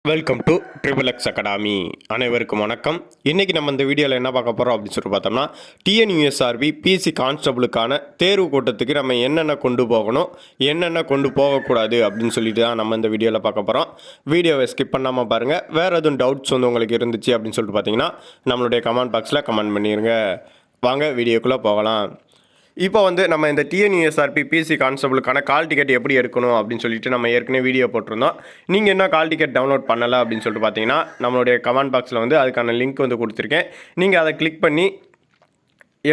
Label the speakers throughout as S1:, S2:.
S1: Welcome to triple X academy. அனைவருக்கும் வணக்கம். இன்றைக்கி நம்ம இந்த வீடியோவில் என்ன பார்க்க போகிறோம் அப்படின்னு சொல்லிட்டு பார்த்தோம்னா, டிஎன்யூஎஸ்ஆர்பி பிசி கான்ஸ்டபிளுக்கான தேர்வு கூட்டத்துக்கு நம்ம என்னென்ன கொண்டு போகணும், என்னென்ன கொண்டு போகக்கூடாது அப்படின்னு சொல்லிட்டு தான் நம்ம இந்த வீடியோவில் பார்க்க போகிறோம். வீடியோவை ஸ்கிப் பண்ணாமல் பாருங்கள். வேறு எதுவும் டவுட்ஸ் வந்து உங்களுக்கு இருந்துச்சு அப்படின்னு சொல்லிட்டு பார்த்தீங்கன்னா நம்மளுடைய கமெண்ட் பாக்ஸில் கமெண்ட் பண்ணிடுங்க. வாங்க வீடியோக்குள்ளே போகலாம். இப்போ வந்து நம்ம இந்த டிஎன்யூஎஸ்ஆர்பி பிசி கான்ஸ்டபிளுக்கான கால் டிக்கெட் எப்படி எடுக்கணும் அப்படின்னு சொல்லிட்டு நம்ம ஏற்கனவே வீடியோ போட்டிருந்தோம். நீங்கள் என்ன கால் டிக்கெட் டவுன்லோட் பண்ணலை அப்படின்னு சொல்லிட்டு பார்த்தீங்கன்னா நம்மளுடைய கமெண்ட் பாக்ஸில் வந்து அதுக்கான லிங்க் வந்து கொடுத்துருக்கேன். நீங்கள் அதை கிளிக் பண்ணி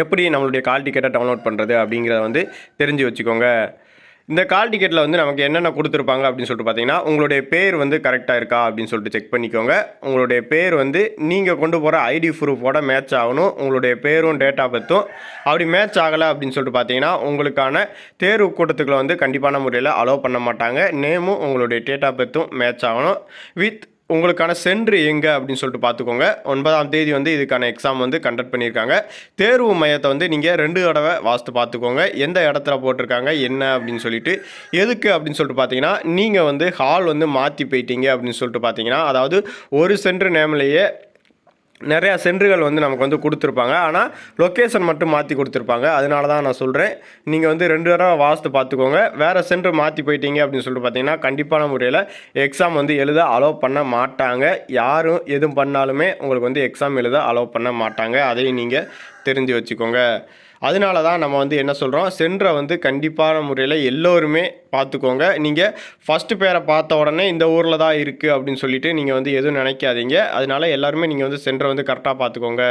S1: எப்படி நம்மளுடைய கால் டிக்கெட்டை டவுன்லோட் பண்ணுறது அப்படிங்கிறத வந்து தெரிஞ்சு வச்சுக்கோங்க. இந்த கால் டிக்கெட்டில் வந்து நமக்கு என்னென்ன கொடுத்துருப்பாங்க அப்படின்னு சொல்லிட்டு பார்த்தீங்கன்னா, உங்களுடைய பேர் வந்து கரெக்டாக இருக்கா அப்படின்னு சொல்லிட்டு செக் பண்ணிக்கோங்க. உங்களுடைய பேர் வந்து நீங்கள் கொண்டு போகிற ஐடி ப்ரூஃபோட மேட்ச் ஆகணும். உங்களுடைய பேரும் டேட் ஆஃப் பர்த்தும் அப்படி மேட்ச் ஆகலை அப்படின்னு சொல்லிட்டு பார்த்தீங்கன்னா உங்களுக்கான தேர்வு கூட்டத்துக்குள்ள வந்து கண்டிப்பான முறையில் அலோவ் பண்ண மாட்டாங்க. நேமும் உங்களுடைய டேட் ஆஃப் பர்த்தும் மேட்ச் ஆகணும். வித் உங்களுக்கான சென்ட்ரு எங்கே அப்படின்னு சொல்லிட்டு பார்த்துக்கோங்க. 9ஆம் தேதி வந்து இதுக்கான எக்ஸாம் வந்து கண்டக்ட் பண்ணியிருக்காங்க. தேர்வு மையத்தை வந்து நீங்கள் 2 தடவை வாஸ்து பார்த்துக்கோங்க. எந்த இடத்துல போட்டிருக்காங்க என்ன அப்படின்னு சொல்லிட்டு. எதுக்கு அப்படின்னு சொல்லிட்டு பார்த்தீங்கன்னா, நீங்கள் வந்து ஹால் வந்து மாற்றி போயிட்டீங்க அப்படின்னு சொல்லிட்டு பார்த்தீங்கன்னா, அதாவது ஒரு சென்ட்ரு நேம்லேயே நிறையா சென்டர்கள் வந்து நமக்கு வந்து கொடுத்துருப்பாங்க. ஆனால் லொக்கேஷன் மட்டும் மாற்றி கொடுத்துருப்பாங்க. அதனால தான் நான் சொல்கிறேன், நீங்கள் வந்து 2 தடவை வாஸ்து பார்த்துக்கோங்க. வேறு சென்டர் மாற்றி போயிட்டீங்க அப்படின்னு சொல்லிட்டு பார்த்தீங்கன்னா கண்டிப்பான முறையில் எக்ஸாம் வந்து எழுத அலோவ் பண்ண மாட்டாங்க. யாரும் எதுவும் பண்ணாலுமே உங்களுக்கு வந்து எக்ஸாம் எழுத அலோவ் பண்ண மாட்டாங்க. அதையும் நீங்கள் தெரிஞ்சு வச்சுக்கோங்க. அதனால தான் நம்ம வந்து என்ன சொல்கிறோம், சென்டரை வந்து கண்டிப்பான முறையில் எல்லோருமே பார்த்துக்கோங்க. நீங்கள் ஃபஸ்ட்டு பேரை பார்த்த உடனே இந்த ஊரில் தான் இருக்குது அப்படின்னு சொல்லிட்டு நீங்கள் வந்து எதுவும் நினைக்காதீங்க. அதனால எல்லாருமே நீங்கள் வந்து சென்டரை வந்து கரெக்டாக பார்த்துக்கோங்க.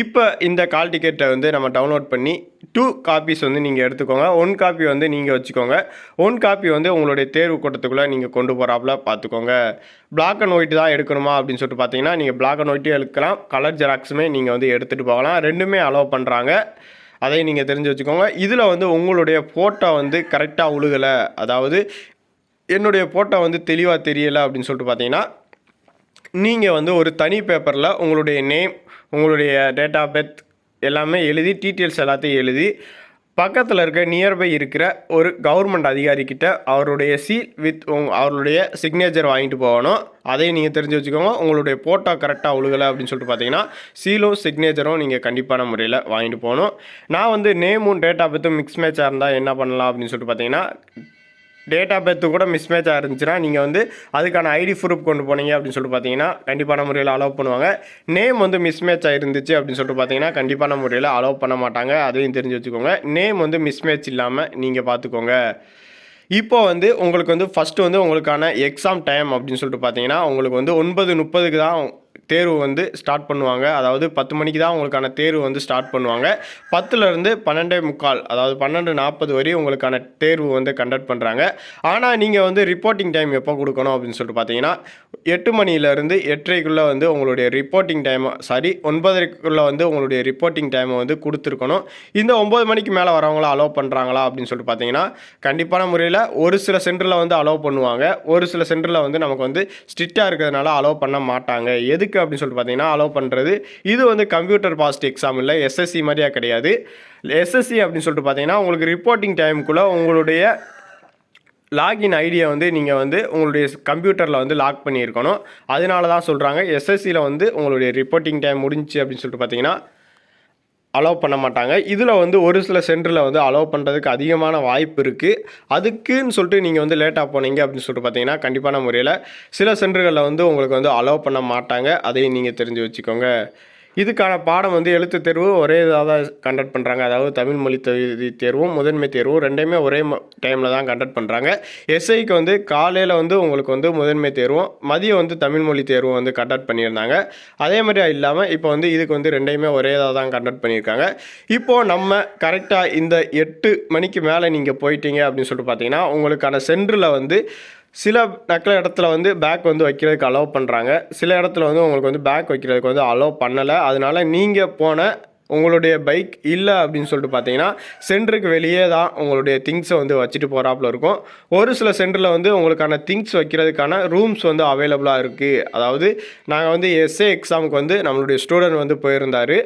S1: இப்போ இந்த கால் டிக்கெட்டை வந்து நம்ம டவுன்லோட் பண்ணி 2 காப்பீஸ் வந்து நீங்கள் எடுத்துக்கோங்க. 1 காப்பி வந்து நீங்கள் வச்சுக்கோங்க. 1 காப்பி வந்து உங்களுடைய தேர்வு கூட்டத்துக்குள்ளே நீங்கள் கொண்டு போகிறாப்புல பார்த்துக்கோங்க. பிளாக் அண்ட் ஒயிட் தான் எடுக்கணுமா அப்படின்னு சொல்லிட்டு பார்த்தீங்கன்னா, நீங்கள் பிளாக் அண்ட் ஒயிட்டும் எடுக்கலாம். கலர் ஜெராக்ஸுமே நீங்கள் வந்து எடுத்துகிட்டு போகலாம். ரெண்டுமே அலோவ் பண்ணுறாங்க. அதையும் நீங்கள் தெரிஞ்சு வச்சுக்கோங்க. இதில் வந்து உங்களுடைய ஃபோட்டோ வந்து கரெக்டாக உழுகலை, அதாவது என்னுடைய ஃபோட்டோ வந்து தெளிவாக தெரியலை அப்படின்னு சொல்லிட்டு பார்த்தீங்கன்னா, நீங்கள் வந்து ஒரு தனி பேப்பரில் உங்களுடைய நேம், உங்களுடைய டேட் ஆஃப் பர்த் எல்லாமே எழுதி, டீட்டெயில்ஸ் எல்லாத்தையும் எழுதி, பக்கத்தில் இருக்க நியர்பை இருக்கிற ஒரு கவர்மெண்ட் அதிகாரிக்கிட்ட அவருடைய சீல் வித் அவருடைய சிக்னேச்சர் வாங்கிட்டு போகணும். அதையும் நீங்கள் தெரிஞ்சு வச்சுக்கோங்க. உங்களுடைய ஃபோட்டோ கரெக்டாக ஒழுகலை அப்படின்னு சொல்லிட்டு பார்த்தீங்கன்னா சீலும் சிக்னேச்சரும் நீங்கள் கண்டிப்பான முறையில் வாங்கிட்டு போகணும். நான் வந்து நேமும் டேட் ஆஃப் பர்த்தும் மிக்ஸ் மேட்சாக இருந்தால் என்ன பண்ணலாம் அப்படின்னு சொல்லிட்டு பார்த்தீங்கன்னா, டேட் ஆஃப் பர்த்து கூட மிஸ்மேட்சாக இருந்துச்சுன்னா நீங்கள் வந்து அதுக்கான ஐடி ப்ரூஃப் கொண்டு போனீங்க அப்படின்னு சொல்லிட்டு பார்த்தீங்கன்னா கண்டிப்பான முறையில் அலோவ் பண்ணுவாங்க. நேம் வந்து மிஸ்மேட்சாக இருந்துச்சு அப்படின்னு சொல்லிட்டு பார்த்தீங்கன்னா கண்டிப்பான முறையில் அலோவ் பண்ண மாட்டாங்க. அதையும் தெரிஞ்சு வச்சுக்கோங்க. நேம் வந்து மிஸ்மேட்ச் இல்லாமல் நீங்கள் பார்த்துக்கோங்க. இப்போ வந்து உங்களுக்கு வந்து ஃபஸ்ட்டு வந்து உங்களுக்கான எக்ஸாம் டைம் அப்படின்னு சொல்லிட்டு பார்த்தீங்கன்னா உங்களுக்கு வந்து 9:30க்கு தான் தேர்வு வந்து ஸ்டார்ட் பண்ணுவாங்க. அதாவது 10 மணிக்கு தான் உங்களுக்கான தேர்வு வந்து ஸ்டார்ட் பண்ணுவாங்க. 10லேருந்து 12:45 அதாவது 12:40 வரையும் உங்களுக்கான தேர்வு வந்து கண்டக்ட் பண்ணுறாங்க. ஆனால் நீங்கள் வந்து ரிப்போர்ட்டிங் டைம் எப்போ கொடுக்கணும் அப்படின்னு சொல்லிட்டு பார்த்தீங்கன்னா 8 மணிலேருந்து 8:30க்குள்ளே வந்து உங்களுடைய ரிப்போர்ட்டிங் டைம் 9:30க்குள்ளே வந்து உங்களுடைய ரிப்போர்ட்டிங் டைமை வந்து கொடுத்துருக்கணும். இந்த 9 மணிக்கு மேலே வரவங்கள அலோவ் பண்ணுறாங்களா அப்படின்னு சொல்லிட்டு பார்த்தீங்கன்னா கண்டிப்பான முறையில் ஒரு சில சென்டரில் வந்து அலோவ் பண்ணுவாங்க. ஒரு சில சென்டரில் வந்து நமக்கு வந்து ஸ்ட்ரிக்டாக இருக்கிறதுனால அலோவ் பண்ண மாட்டாங்க. எதுக்கு அப்படின்னு சொல்லிட்டு பார்த்தீங்கன்னா, அலோவ் பண்ணுறது இது வந்து கம்ப்யூட்டர் பாஸ்ட் எக்ஸாம் இல்லை, எஸ்எஸ்சி மாதிரியா கிடையாது. எஸ்எஸ்சி அப்படின்னு சொல்லிட்டு பார்த்தீங்கன்னா உங்களுக்கு ரிப்போர்ட்டிங் டைமுக்குள்ளே உங்களுடைய லாகின் ஐடியை வந்து நீங்கள் வந்து உங்களுடைய கம்ப்யூட்டரில் வந்து லாக் பண்ணியிருக்கணும். அதனால தான் சொல்கிறாங்க எஸ்எஸ்சியில் வந்து உங்களுடைய ரிப்போர்ட்டிங் டைம் முடிஞ்சிச்சு அப்படின்னு சொல்லிட்டு பார்த்தீங்கன்னா அலோவ் பண்ண மாட்டாங்க. இதில் வந்து ஒரு சில சென்டரில் வந்து அலோவ் பண்ணுறதுக்கு அதிகமான வாய்ப்பு இருக்குது. அதுக்குன்னு சொல்லிட்டு நீங்கள் வந்து லேட்டாக போனீங்க அப்படின்னு சொல்லிட்டு பார்த்தீங்கன்னா கண்டிப்பான முறையில் சில சென்டர்களில் வந்து உங்களுக்கு வந்து அலோவ் பண்ண மாட்டாங்க. அதையும் நீங்கள் தெரிஞ்சு வச்சுக்கோங்க. இதுக்கான பாடம் வந்து எழுத்து தேர்வு ஒரே இதாக தான் கண்டக்ட் பண்ணுறாங்க. அதாவது தமிழ் மொழி தேர்வும் முதன்மை தேர்வும் ரெண்டையுமே ஒரே டைமில் தான் கண்டக்ட் பண்ணுறாங்க. எஸ்ஐக்கு வந்து காலையில் வந்து உங்களுக்கு வந்து முதன்மை தேர்வும் மதியம் வந்து தமிழ் மொழி தேர்வும் வந்து கண்டக்ட் பண்ணியிருந்தாங்க. அதே மாதிரி இல்லாமல் இப்போ வந்து இதுக்கு வந்து ரெண்டையுமே ஒரே இதாக தான் கண்டக்ட் பண்ணியிருக்காங்க. இப்போது நம்ம கரெக்டாக இந்த 8 மணிக்கு மேலே நீங்கள் போயிட்டீங்க அப்படின்னு சொல்லிட்டு பார்த்தீங்கன்னா உங்களுக்கான சென்டரில் வந்து சில இடத்துல வந்து பேக் வந்து வைக்கிறதுக்கு அலோவ் பண்ணுறாங்க. சில இடத்துல வந்து உங்களுக்கு வந்து பேக் வைக்கிறதுக்கு வந்து அலோவ் பண்ணலை. அதனால் நீங்கள் போன உங்களுடைய பைக் இல்லை அப்படின்னு சொல்லிட்டு பார்த்தீங்கன்னா சென்டருக்கு வெளியே தான் உங்களுடைய திங்ஸை வந்து வச்சுட்டு போகிறாப்புல இருக்கும். ஒரு சில சென்டரில் வந்து உங்களுக்கான திங்ஸ் வைக்கிறதுக்கான ரூம்ஸ் வந்து அவைலபிளாக இருக்குது. அதாவது நாங்கள் வந்து எஸ்ஏ எக்ஸாமுக்கு வந்து நம்மளுடைய ஸ்டூடெண்ட் வந்து போயிருந்தார்.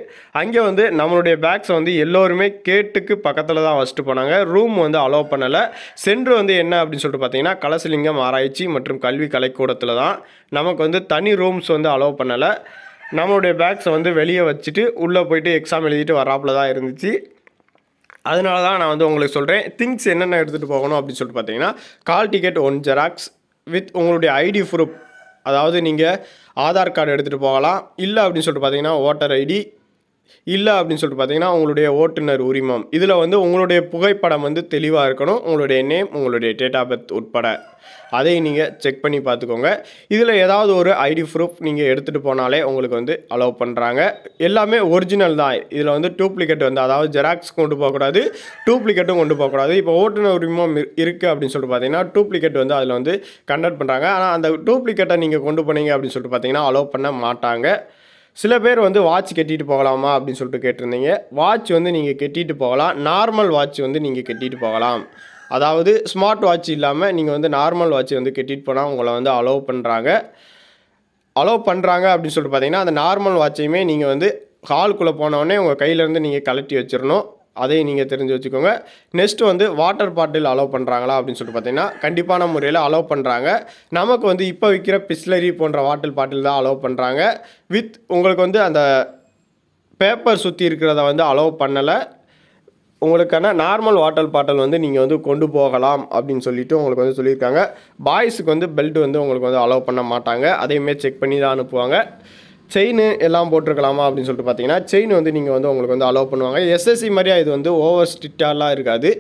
S1: அங்கே வந்து நம்மளுடைய பேக்ஸை வந்து எல்லோருமே கேட்டுக்கு பக்கத்தில் தான் வச்சுட்டு போனாங்க. ரூம் வந்து அலோவ் பண்ணலை. சென்டர் வந்து என்ன அப்படின்னு சொல்லிட்டு பார்த்தீங்கன்னா கலசலிங்கம் ஆராய்ச்சி மற்றும் கல்வி கலைக்கூடத்தில் தான். நமக்கு வந்து தனி ரூம்ஸ் வந்து அலோவ் பண்ணலை. நம்மளுடைய பேக்ஸை வந்து வெளியே வச்சுட்டு உள்ளே போயிட்டு எக்ஸாம் எழுதிட்டு வராப்புல தான் இருந்துச்சு. அதனால தான் நான் வந்து உங்களுக்கு சொல்கிறேன் திங்ஸ் என்னென்ன எடுத்துகிட்டு போகணும் அப்படின்னு சொல்லிட்டு பார்த்தீங்கன்னா கால் டிக்கெட் 1 ஜெராக்ஸ் வித் உங்களுடைய ஐடி ப்ரூஃப், அதாவது நீங்கள் ஆதார் கார்டு எடுத்துகிட்டு போகலாம். இல்லை அப்படின்னு சொல்லிட்டு பார்த்தீங்கன்னா ஓட்டர் ஐடி, இல்லை அப்படின்னு சொல்லிட்டு பார்த்தீங்கன்னா உங்களுடைய ஓட்டுநர் உரிமம். இதில் வந்து உங்களுடைய புகைப்படம் வந்து தெளிவாக இருக்கணும். உங்களுடைய நேம், உங்களுடைய டேட் ஆஃப் பர்த் உட்பட அதை நீங்கள் செக் பண்ணி பார்த்துக்கோங்க. இதில் ஏதாவது ஒரு ஐடி ப்ரூஃப் நீங்கள் எடுத்துகிட்டு போனாலே உங்களுக்கு வந்து அலோவ் பண்ணுறாங்க. எல்லாமே ஒரிஜினல் தான். இதில் வந்து டூப்ளிகேட் வந்து அதாவது ஜெராக்ஸ் கொண்டு போகக்கூடாது, டூப்ளிகேட்டும் கொண்டு போகக்கூடாது. இப்போ ஓட்டுநர் உரிமம் இருக்குது அப்படின்னு சொல்லிட்டு பார்த்தீங்கன்னா டூப்ளிகேட் வந்து அதில் வந்து கண்டக்ட் பண்ணுறாங்க. ஆனால் அந்த டூப்ளிகேட்டை நீங்கள் கொண்டு போனீங்க அப்படின்னு சொல்லிட்டு பார்த்தீங்கன்னா அலோவ் பண்ண மாட்டாங்க. சில பேர் வந்து வாட்ச் கட்டிட்டு போகலாமா அப்படின்னு சொல்லிட்டு கேட்டிருந்தீங்க. வாட்ச் வந்து நீங்கள் கட்டிட்டு போகலாம். நார்மல் வாட்ச் வந்து நீங்கள் கட்டிட்டு போகலாம். அதாவது ஸ்மார்ட் வாட்ச் இல்லாமல் நீங்கள் வந்து நார்மல் வாட்ச் வந்து கட்டிட்டு போனால் உங்களை வந்து அலோவ் பண்ணுறாங்க அப்படின்னு சொல்லிட்டு பார்த்தீங்கன்னா அந்த நார்மல் வாட்சையுமே நீங்கள் வந்து ஹாலுக்குள்ளே போனோடனே உங்கள் கையிலேருந்து நீங்கள் கழட்டி வச்சிடணும். அதையும் நீங்கள் தெரிஞ்சு வச்சுக்கோங்க. நெக்ஸ்ட் வந்து வாட்டர் பாட்டில் அலோவ் பண்ணுறாங்களா அப்படின்னு சொல்லிட்டு பார்த்தீங்கன்னா கண்டிப்பான முறையில் அலோவ் பண்ணுறாங்க. நமக்கு வந்து இப்போ விற்கிற பிஸ்லரி போன்ற வாட்டர் பாட்டில் தான் அலோவ் பண்ணுறாங்க. வித் உங்களுக்கு வந்து அந்த பேப்பர் சுற்றி இருக்கிறத வந்து அலோவ் பண்ணலை. உங்களுக்கான நார்மல் வாட்டர் பாட்டில் வந்து நீங்கள் வந்து கொண்டு போகலாம் அப்படின்னு சொல்லிட்டு உங்களுக்கு வந்து சொல்லியிருக்காங்க. பாய்ஸுக்கு வந்து பெல்ட் வந்து உங்களுக்கு வந்து அலோவ் பண்ண மாட்டாங்க. அதையுமே செக் பண்ணி தான் அனுப்புவாங்க. செயின் எல்லாம் போட்டிருக்கலாமா அப்படின்னு சொல்லிட்டு பார்த்தீங்கன்னா செயின் வந்து நீங்கள் வந்து உங்களுக்கு வந்து அலோவ் பண்ணுவாங்க. எஸ்எஸ்சி மாதிரியா இது வந்து ஓவர் ஸ்ட்ரிக்டாலாம் இருக்காது.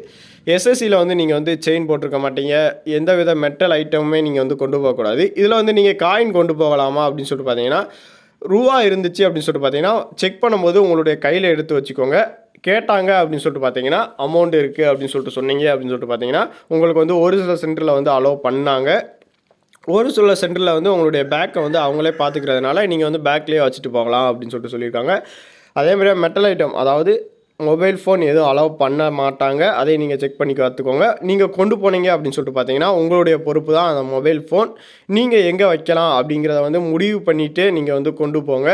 S1: எஸ்எஸ்சியில் வந்து நீங்கள் வந்து செயின் போட்டிருக்க மாட்டீங்க. எந்த வித மெட்டல் ஐட்டமுமே நீங்கள் வந்து கொண்டு போகக்கூடாது. இதில் வந்து நீங்கள் காயின் கொண்டு போகலாமா அப்படின்னு சொல்லிட்டு பார்த்தீங்கன்னா ரூபா இருந்துச்சு அப்படின்னு சொல்லிட்டு பார்த்தீங்கன்னா செக் பண்ணும்போது உங்களுடைய கையில் எடுத்து வச்சுக்கோங்க. கேட்டாங்க அப்படின்னு சொல்லிட்டு பார்த்தீங்கன்னா அமௌண்ட் இருக்குது அப்படின்னு சொல்லிட்டு சொன்னீங்க அப்படின்னு சொல்லிட்டு பார்த்தீங்கன்னா உங்களுக்கு வந்து ஒரு சில சென்டரில் வந்து அலோவ் பண்ணாங்க. ஒரு சில சென்டரில் வந்து உங்களுடைய பேக்கை வந்து அவங்களே பார்த்துக்கிறதுனால நீங்கள் வந்து பேக்லேயே வச்சுட்டு போகலாம் அப்படின்னு சொல்லிட்டு சொல்லியிருக்காங்க. அதேமாதிரி மெட்டல் ஐட்டம் அதாவது மொபைல் ஃபோன் எதுவும் அலோவ் பண்ண மாட்டாங்க. அதை நீங்கள் செக் பண்ணி பார்த்துக்கோங்க. நீங்கள் கொண்டு போனீங்க அப்படின்னு சொல்லிட்டு பார்த்தீங்கன்னா உங்களுடைய பொறுப்பு தான் அந்த மொபைல் ஃபோன் நீங்கள் எங்கே வைக்கலாம் அப்படிங்கிறத வந்து முடிவு பண்ணிவிட்டு நீங்கள் வந்து கொண்டு போங்க.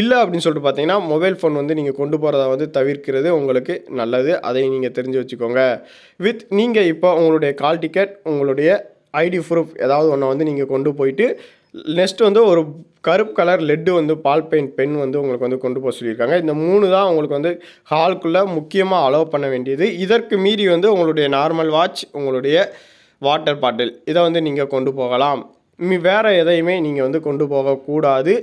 S1: இல்லை அப்படின்னு சொல்லிட்டு பார்த்தீங்கன்னா மொபைல் ஃபோன் வந்து நீங்கள் கொண்டு போகிறத வந்து தவிர்க்கிறது உங்களுக்கு நல்லது. அதை நீங்கள் தெரிஞ்சு வச்சுக்கோங்க. வித் நீங்கள் இப்போ உங்களுடைய கால் டிக்கெட், உங்களுடைய ஐடி ப்ரூஃப் ஏதாவது ஒன்று வந்து நீங்கள் கொண்டு போயிட்டு நெக்ஸ்ட் வந்து ஒரு கருப்பு கலர் லெட்டு வந்து பால் பெயிண்ட் பென் வந்து உங்களுக்கு வந்து கொண்டு போக சொல்லியிருக்காங்க. இந்த 3 தான் உங்களுக்கு வந்து ஹாலுக்குள்ளே முக்கியமாக அலோவ் பண்ண வேண்டியது. இதற்கு மீறி வந்து உங்களுடைய நார்மல் வாட்ச், உங்களுடைய வாட்டர் பாட்டில் இதை வந்து நீங்கள் கொண்டு போகலாம். வேறு எதையுமே நீங்கள் வந்து கொண்டு போகக்கூடாது.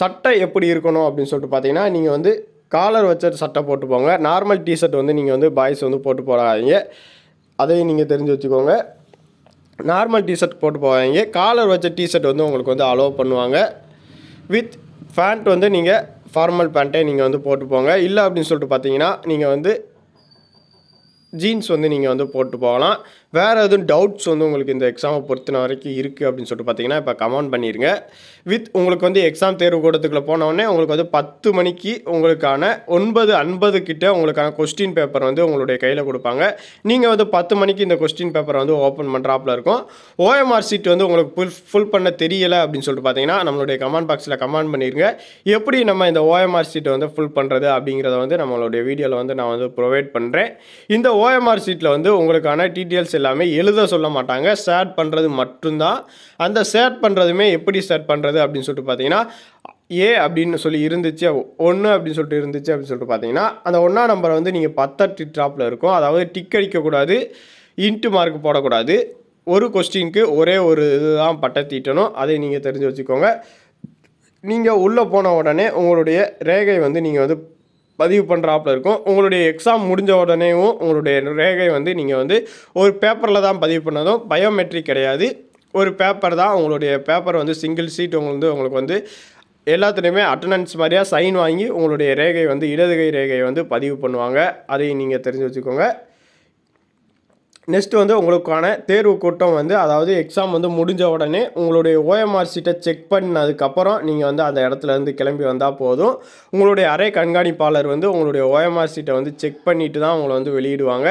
S1: சட்டை எப்படி இருக்கணும் அப்படின்னு சொல்லிட்டு பார்த்தீங்கன்னா நீங்கள் வந்து காலர் வச்ச சட்டை போட்டு போங்க. நார்மல் டிஷர்ட் வந்து நீங்கள் வந்து பாய்ஸ் வந்து போட்டு போகாதீங்க. அதையும் நீங்கள் தெரிஞ்சு வச்சுக்கோங்க. நார்மல் டிஷர்ட் போட்டு போவாங்க. காலர் வச்ச டிஷர்ட் வந்து உங்களுக்கு வந்து அலோவ் பண்ணுவாங்க. வித் பேண்ட் வந்து நீங்கள் ஃபார்மல் பேண்ட்டே நீங்கள் வந்து போட்டு போங்க. இல்லை அப்படின்னு சொல்லிட்டு பார்த்தீங்கன்னா நீங்கள் வந்து ஜீன்ஸ் வந்து நீங்கள் வந்து போட்டு போகலாம். வேறு எதுவும் டவுட்ஸ் வந்து உங்களுக்கு இந்த எக்ஸாமை பொறுத்தின வரைக்கும் இருக்குது அப்படின்னு சொல்லிட்டு பார்த்தீங்கன்னா இப்போ கமெண்ட் பண்ணிடுங்க. வித் உங்களுக்கு வந்து எக்ஸாம் தேர்வு கூடத்துக்குள்ளே போனோடனே உங்களுக்கு வந்து 10 மணிக்கு உங்களுக்கான 9:50 கிட்ட உங்களுக்கான கொஸ்டின் பேப்பர் வந்து உங்களுடைய கையில் கொடுப்பாங்க. நீங்கள் வந்து 10 மணிக்கு இந்த கொஸ்டின் பேப்பரை வந்து ஓப்பன் பண்ணுறாப்புல இருக்கும். ஓஎம்ஆர் சீட் வந்து உங்களுக்கு ஃபுல் பண்ண தெரியலை அப்படின்னு சொல்லிட்டு பார்த்தீங்கன்னா நம்மளுடைய கமெண்ட் பாக்ஸில் கமெண்ட் பண்ணிடுங்க. எப்படி நம்ம இந்த ஓஎம்ஆர் சீட்டை வந்து ஃபுல் பண்ணுறது அப்படிங்கிறத வந்து நம்மளுடைய வீடியோவில் வந்து நான் வந்து ப்ரொவைட் பண்ணுறேன். இந்த ஓஎம்ஆர் சீட்டில் வந்து உங்களுக்கான டீட்டெயில்ஸ் எல்லாமே எழுத சொல்ல மாட்டாங்க. ஷேர் பண்ணுறது மட்டும்தான். அந்த ஷேர் பண்ணுறதுமே எப்படி ஷேர் பண்ணுறது அப்படின்னு சொல்லிட்டு பார்த்தீங்கன்னா ஏ அப்படின்னு சொல்லி இருந்துச்சு, 1 அப்படின்னு சொல்லிட்டு இருந்துச்சு அப்படின்னு சொல்லிட்டு பார்த்தீங்கன்னா அந்த 1ஆம் நம்பரை வந்து நீங்கள் 10 ட்ராப்பில் இருக்கும். அதாவது டிக் அடிக்கக்கூடாது, இன்ட்டு மார்க் போடக்கூடாது. ஒரு கொஸ்டினுக்கு ஒரே ஒரு இதுதான் பட்டை தீட்டணும். அதை நீங்கள் தெரிஞ்சு வச்சுக்கோங்க. நீங்கள் உள்ளே போன உடனே உங்களுடைய ரேகை வந்து நீங்கள் வந்து பதிவு பண்ணுறாப்புல இருக்கும். உங்களுடைய எக்ஸாம் முடிஞ்ச உடனேவும் உங்களுடைய ரேகை வந்து நீங்கள் வந்து ஒரு பேப்பரில் தான் பதிவு பண்ணதும், பயோமெட்ரிக் கிடையாது. ஒரு பேப்பர் தான். உங்களுடைய பேப்பர் வந்து சிங்கிள் சீட் உங்களுக்கு வந்து எல்லாத்துலேயுமே அட்டண்டன்ஸ் மாதிரியாக சைன் வாங்கி உங்களுடைய ரேகை வந்து இடதுகை ரேகையை வந்து பதிவு பண்ணுவாங்க. அதையும் நீங்கள் தெரிஞ்சு வச்சுக்கோங்க. நெக்ஸ்ட் வந்து உங்களுக்கான தேர்வு கூட்டம் வந்து அதாவது எக்ஸாம் வந்து முடிஞ்ச உடனே உங்களுடைய ஓஎம்ஆர் ஷீட்டை செக் பண்ணதுக்கப்புறம் நீங்கள் வந்து அந்த இடத்துலேருந்து கிளம்பி வந்தால் போதும். உங்களுடைய அறை கண்காணிப்பாளர் வந்து உங்களுடைய ஓஎம்ஆர் ஷீட்டை வந்து செக் பண்ணிவிட்டு தான் உங்களை வந்து வெளியிடுவாங்க.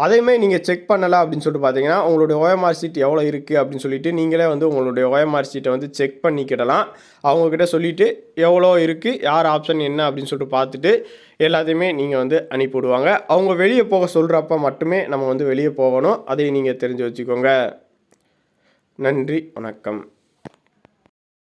S1: அதேமாதிரி நீங்கள் செக் பண்ணலை அப்படின்னு சொல்லிட்டு பார்த்தீங்கன்னா உங்களுடைய ஓஎம்ஆர் ஷீட் எவ்வளோ இருக்குது அப்படின்னு சொல்லிட்டு நீங்களே வந்து உங்களுடைய ஓஎம்ஆர் ஷீட்டை வந்து செக் பண்ணிக்கிடலாம். அவங்கக்கிட்ட சொல்லிவிட்டு எவ்வளோ இருக்குது, யார் ஆப்ஷன் என்ன அப்படின்னு சொல்லிட்டு பார்த்துட்டு எல்லாத்தையுமே நீங்கள் வந்து அனுப்பிவிடுவாங்க. அவங்க வெளியே போக சொல்கிறப்ப மட்டுமே நம்ம வந்து வெளியே போகணும். அதை நீங்கள் தெரிஞ்சு வச்சுக்கோங்க. நன்றி, வணக்கம்.